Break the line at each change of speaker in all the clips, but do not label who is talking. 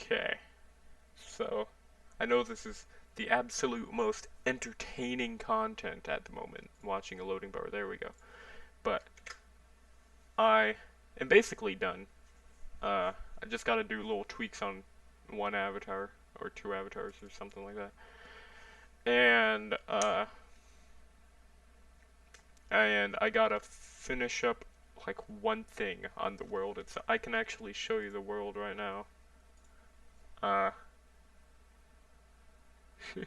Okay, so I know this is the absolute most entertaining content at the moment, watching a loading bar. There we go. But I am basically done. I just gotta do little tweaks on one avatar or two avatars or something like that. And I gotta finish up like one thing on the world. I can actually show you the world right now. Uh, it's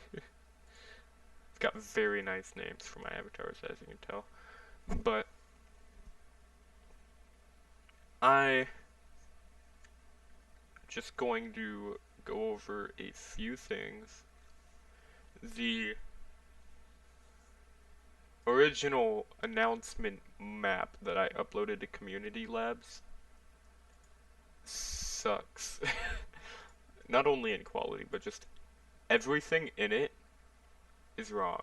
got very nice names for my avatars, as you can tell. But I just going to go over a few things. The original announcement map that I uploaded to Community Labs sucks. Not only in quality, but just everything in it is wrong.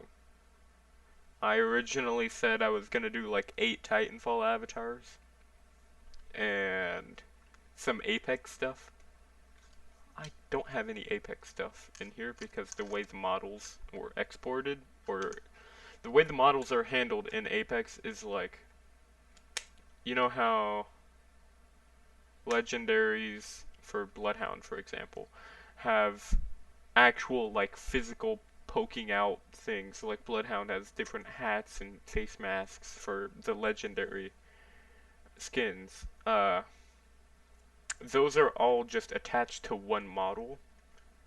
I originally said I was gonna do like 8 Titanfall avatars and some Apex stuff. I don't have any Apex stuff in here because the way the models were exported, or the way the models are handled in Apex is like, you know how legendaries for Bloodhound, for example, have actual like physical poking out things. Like Bloodhound has different hats and face masks for the legendary skins. Those are all just attached to one model.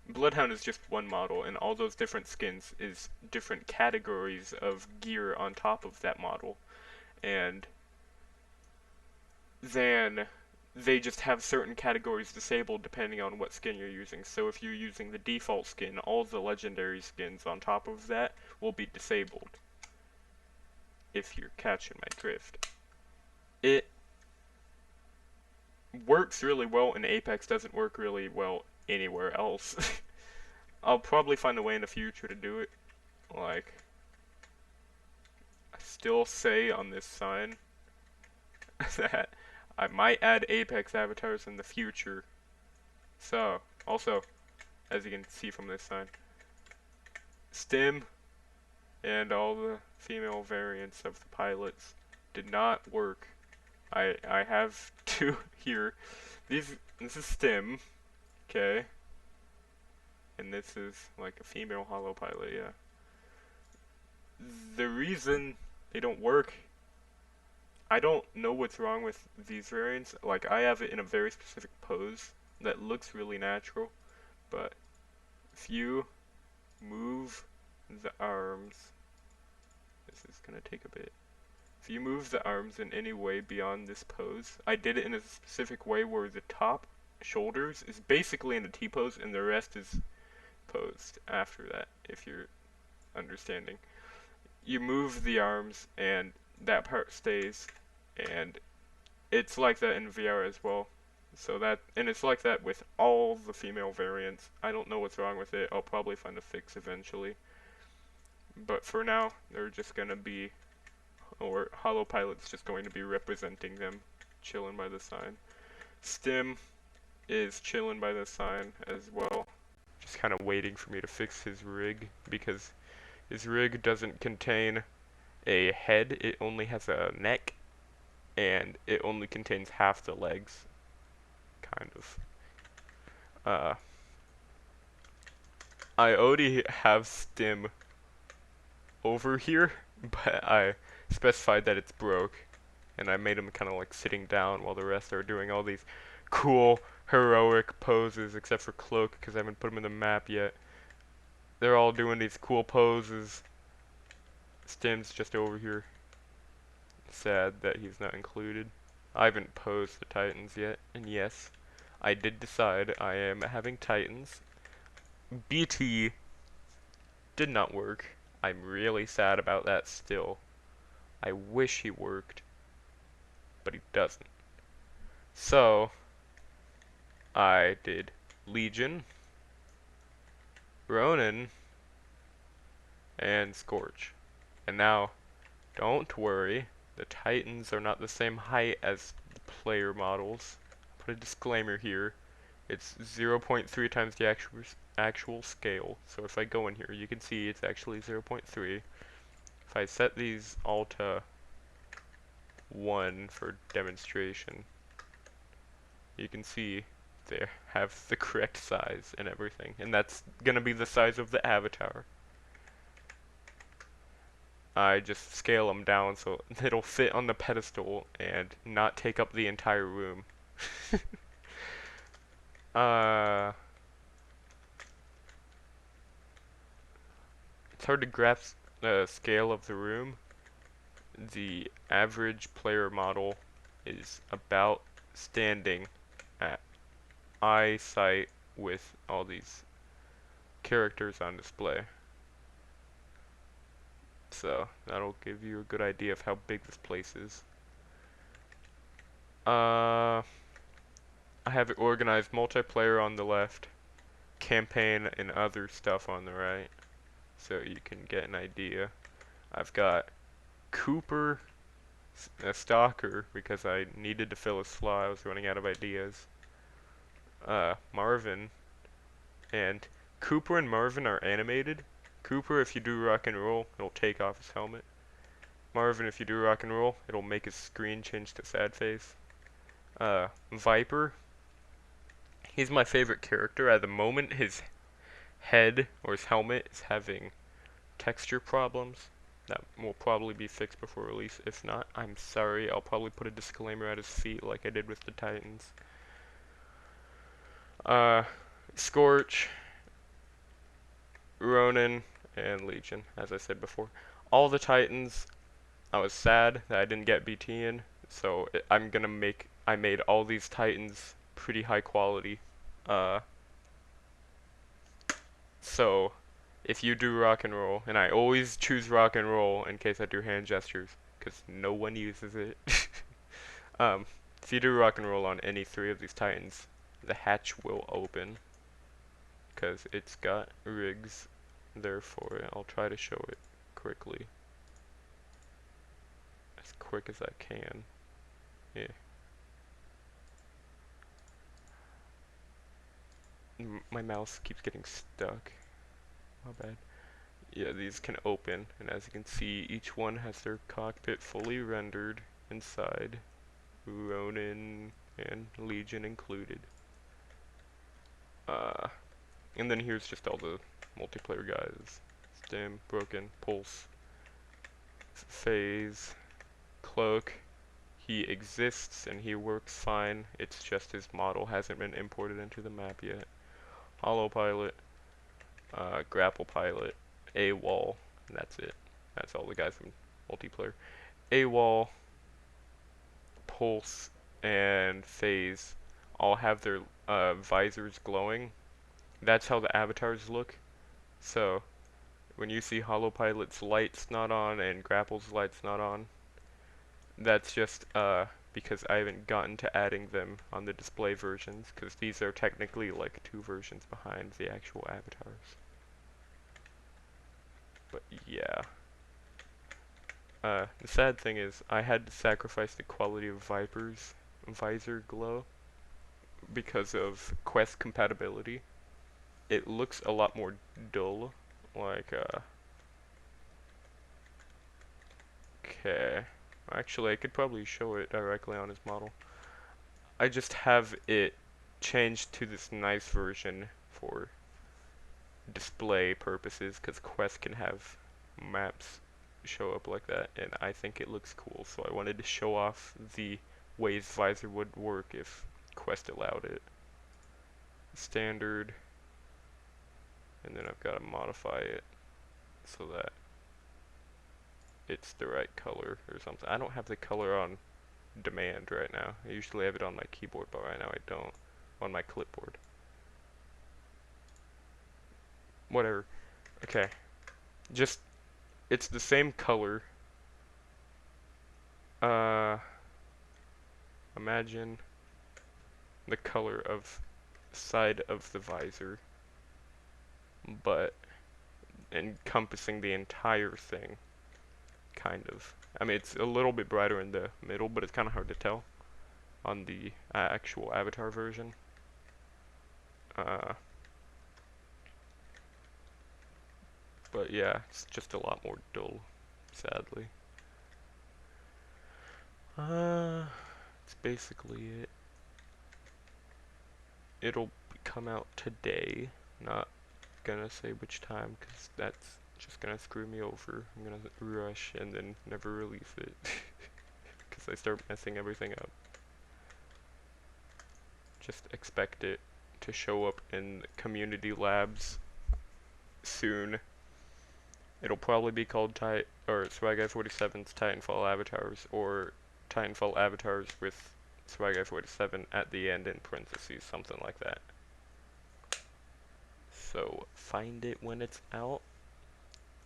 Bloodhound is just one model, and all those different skins is different categories of gear on top of that model. And then they just have certain categories disabled depending on what skin you're using. So if you're using the default skin, all the legendary skins on top of that will be disabled. If you're catching my drift. It works really well in Apex, doesn't work really well anywhere else. I'll probably find a way in the future to do it. Like, I still say on this sign that I might add Apex avatars in the future. So, also, as you can see from this sign, Stim and all the female variants of the pilots did not work. I have two here. This is Stim, okay, and this is like a female holo pilot, yeah. The reason they don't work, I don't know what's wrong with these variants. Like, I have it in a very specific pose that looks really natural, but if you move the arms, this is gonna take a bit. If you move the arms in any way beyond this pose, I did it in a specific way where the top shoulders is basically in the T-pose and the rest is posed after that, if you're understanding. You move the arms and that part stays, and it's like that in VR as well. And it's like that with all the female variants. I don't know what's wrong with it. I'll probably find a fix eventually. But for now, they're just gonna be, or Holo Pilot's just going to be representing them, chilling by the sign. Stim is chilling by the sign as well. Just kind of waiting for me to fix his rig, because his rig doesn't contain a head, it only has a neck, and it only contains half the legs, kind of. I already have Stim over here, but I specified that it's broke, and I made him kind of like sitting down while the rest are doing all these cool, heroic poses, except for Cloak, because I haven't put him in the map yet. They're all doing these cool poses. Stim's just over here. Sad that he's not included. I haven't posed the Titans yet, and yes, I did decide I am having Titans. BT did not work. I'm really sad about that still. I wish he worked, but he doesn't. So, I did Legion, Ronin, and Scorch. And now, don't worry, the Titans are not the same height as the player models. Put a disclaimer here. It's 0.3 times the actual scale. So if I go in here, you can see it's actually 0.3. If I set these all to 1 for demonstration, you can see they have the correct size and everything. And that's gonna be the size of the avatar. I just scale them down so it'll fit on the pedestal and not take up the entire room. uh, it's hard to grasp the scale of the room. The average player model is about standing at eyesight with all these characters on display. So that'll give you a good idea of how big this place is. I have it organized multiplayer on the left, campaign and other stuff on the right, so you can get an idea. I've got Cooper, a stalker, because I needed to fill a slot. I was running out of ideas. Marvin, and Cooper and Marvin are animated. Cooper, if you do rock and roll, it'll take off his helmet. Marvin, if you do rock and roll, it'll make his screen change to sad face. Viper, he's my favorite character. At the moment, his head or his helmet is having texture problems. That will probably be fixed before release. If not, I'm sorry. I'll probably put a disclaimer at his feet like I did with the Titans. Scorch, Ronin, and Legion, as I said before. All the Titans, I was sad that I didn't get BT in, so I made all these Titans pretty high quality. So, if you do rock and roll, and I always choose rock and roll in case I do hand gestures, because no one uses it. If you do rock and roll on any 3 of these Titans, the hatch will open, because it's got rigs there for it. I'll try to show it quickly. As quick as I can. Yeah. My mouse keeps getting stuck. My bad. Yeah, these can open, and as you can see, each one has their cockpit fully rendered inside, Ronin and Legion included. And then here's just all the multiplayer guys. Stim, Broken, Pulse, Phase, Cloak. He exists and he works fine, it's just his model hasn't been imported into the map yet. Hollow Pilot, Grapple Pilot, AWOL, and that's it. That's all the guys from multiplayer. AWOL, Pulse, and Phase all have their visors glowing. That's how the avatars look. So when you see Hollow Pilot's lights not on and Grapple's lights not on, that's just because I haven't gotten to adding them on the display versions, because these are technically like 2 versions behind the actual avatars. But yeah. The sad thing is, I had to sacrifice the quality of Viper's visor glow because of Quest compatibility. It looks a lot more dull, like, okay. Actually, I could probably show it directly on his model. I just have it changed to this nice version for display purposes, because Quest can have maps show up like that, and I think it looks cool, so I wanted to show off the ways visor would work if Quest allowed it. Standard, and then I've got to modify it so that it's the right color or something. I don't have the color on demand right now. I usually have it on my keyboard, but right now I don't. On my clipboard. Whatever. Okay. Just, it's the same color. Imagine the color of side of the visor, but encompassing the entire thing, kind of. I mean, it's a little bit brighter in the middle, but it's kind of hard to tell on the actual avatar version. Uh, but yeah, it's just a lot more dull, sadly. It's basically it. It'll come out today. Not gonna say which time, because that's just gonna screw me over. I'm gonna rush and then never release it, because I start messing everything up. Just expect it to show up in community labs soon. It'll probably be called Swagguy47's Titanfall avatars, or Titanfall avatars with Swagguy47 at the end in parentheses, something like that. So find it when it's out.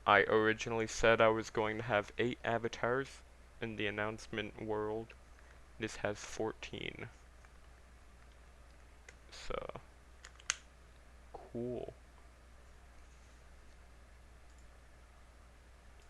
I originally said I was going to have 8 avatars in the announcement world. This has 14. So, cool.